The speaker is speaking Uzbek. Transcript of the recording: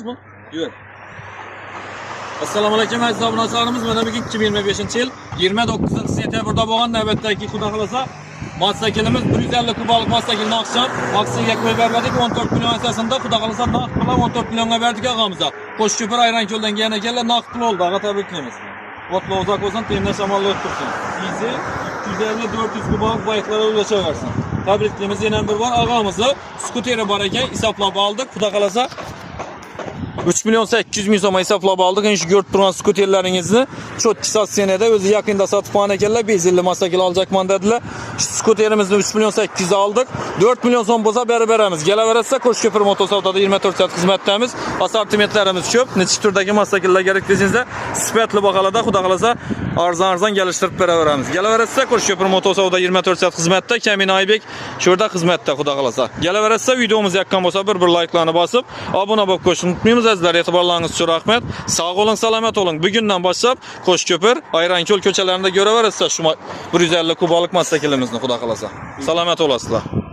mı? Yok. Assalomu alaykum aziz obunachilarimiz. Mana bugun 2025-yil 29 sentyabrda bo'lgan navbatdagi xudo xolasa mototsiklimiz 150 kubalik mototsikl naqshab aksiyaga qo'yib berdik. 14 million asosida xudo xolasa naqd bilan 14 millionga berdik og'amizga. Qo'shko'pir Ayranko'ldan kelgan ekanlar, naqd pul oldi. Ag'a tabriklaymiz. O'tli uzoq bo'lsin, tenda shamolli o'ttirsin. Easy 250-400 kubalik baytlarga ulashaversin. Tabriklaymiz. Yana bir bor og'amizni skuteri bor ekan, hisoblab oldik. Xudo xolasa 3 milyon 800 ming so'm hisoblab oldik. Endi shu ko'rib turgan skuterlaringizni cho'tki sotsiyanada o'zi yaqinda sotib olgan ekanlar. Bezelli motosikl olacakman dedilar. Shu skuterimizni 3 milyon 800 oldik. 4 milyon so'm bo'lsa beramiz. Kelaversa Qo'shko'pir Motosavdoda 24 soat xizmatdamiz. Assortimentlarimiz ko'p. Necha turdagi mototsikllar kerak desangizda, sifatli baholarda xudo xolasa arzon kelishtirib beraveramiz. Kelaversa Qo'shko'pir Motosavdoda 24 soat xizmatda, Kamin Aybek shu yerda xizmatda xudo xolasa. Kelaversa videomiz yoqqan bo'lsa bir like-larni bosib, obuna bo'lib qo'shishni unutmaymiz. Azizlar, e'tiborlaringiz uchun rahmat. Sog' bo'ling, salomat bo'ling. Bugundan boshlab Qo'shko'pir, Ayranko'l ko'chalarida ko'raverasiz shu 150 kubalik mototsiklimizni xudo xolasa. Salomat bo'lasizlar.